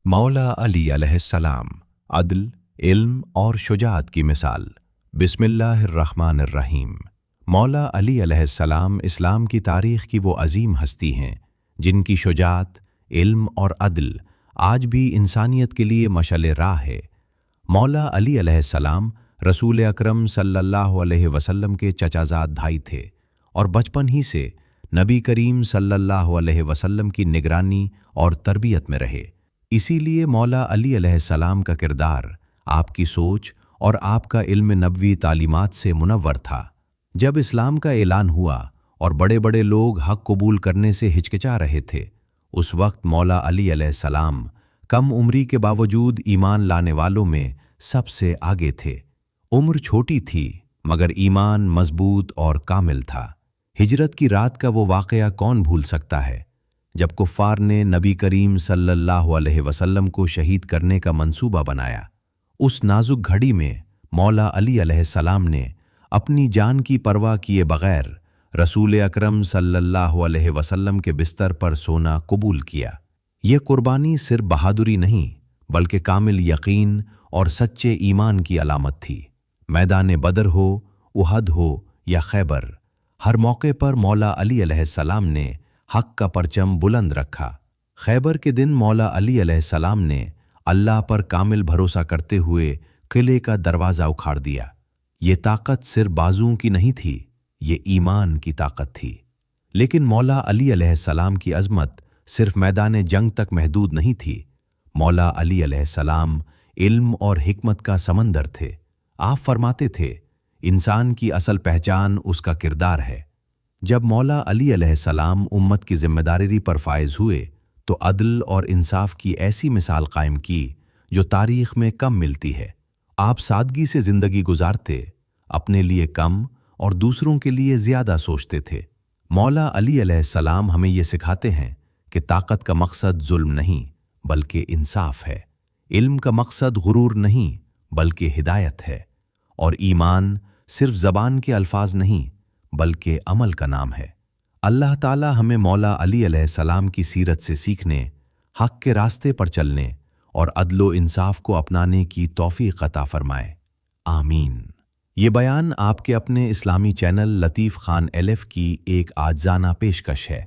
मौला अली अलैहिस्सलाम, अदल, इल्म और शुजाअत की मिसाल। बिस्मिल्लाहिर्रहमानिर्रहीम। मौला अली अलैहिस्सलाम इस्लाम की तारीख़ की वो अजीम हस्ती हैं जिनकी शुजाअत, इल्म और अदल आज भी इंसानियत के लिए मशअल राह है। मौला अली अलैहिस्सलाम रसूल अकरम सल्लल्लाहु अलैहि वसल्लम के चचाजाद भाई थे और बचपन ही से नबी करीम सल्लल्लाहु अलैहि वसल्लम की निगरानी और तरबियत में रहे। इसीलिए मौला अली अलैहिस्सलाम का किरदार आपकी सोच और आपका इल्म नबवी तालीमात से मुनव्वर था। जब इस्लाम का ऐलान हुआ और बड़े बड़े लोग हक़ कबूल करने से हिचकिचा रहे थे, उस वक्त मौला अली अलैहिस्सलाम कम उम्री के बावजूद ईमान लाने वालों में सबसे आगे थे। उम्र छोटी थी मगर ईमान मजबूत और कामिल था। हिजरत की रात का वो वाक़या कौन भूल सकता है जब कुफ़ार ने नबी करीम सल्लल्लाहु अलैहि वसल्लम को शहीद करने का मंसूबा बनाया। उस नाजुक घड़ी में मौला अली अलैहिस्सलाम ने अपनी जान की परवाह किए बगैर रसूल अकरम सल्लल्लाहु अलैहि वसल्लम के बिस्तर पर सोना कबूल किया। ये कुर्बानी सिर्फ बहादुरी नहीं बल्कि कामिल यकीन और सच्चे ईमान की अलामत थी। मैदान बदर हो, उहद हो या खैबर, हर मौके पर मौला अली अलैहिस्सलाम ने हक़ का परचम बुलंद रखा। खैबर के दिन मौला अली अलैहिस्सलाम ने अल्लाह पर कामिल भरोसा करते हुए किले का दरवाज़ा उखाड़ दिया। ये ताकत सिर्फ बाजुओं की नहीं थी, ये ईमान की ताकत थी। लेकिन मौला अली अलैहिस्सलाम की अज़मत सिर्फ मैदान जंग तक महदूद नहीं थी। मौला अली अलैहिस्सलाम इल्म और हिकमत का समंदर थे। आप फरमाते थे, इंसान की असल पहचान उसका किरदार है। जब मौला अली अलैहिस्सलाम उम्मत की जिम्मेदारी पर फायज हुए तो अदल और इंसाफ की ऐसी मिसाल कायम की जो तारीख़ में कम मिलती है। आप सादगी से ज़िंदगी गुजारते, अपने लिए कम और दूसरों के लिए ज़्यादा सोचते थे। मौला अली अलैहिस्सलाम हमें ये सिखाते हैं कि ताकत का मकसद जुल्म नहीं बल्कि इंसाफ है। इल्म का मकसद गुरूर नहीं बल्कि हिदायत है। और ईमान सिर्फ ज़बान के अल्फाज नहीं बल्कि अमल का नाम है। अल्लाह ताला हमें मौला अली अलैहिस्सलाम की सीरत से सीखने, हक़ के रास्ते पर चलने और अदलो इंसाफ को अपनाने की तौफीक अता फरमाए। आमीन। ये बयान आपके अपने इस्लामी चैनल लतीफ़ खान LF की एक आजाना पेशकश है।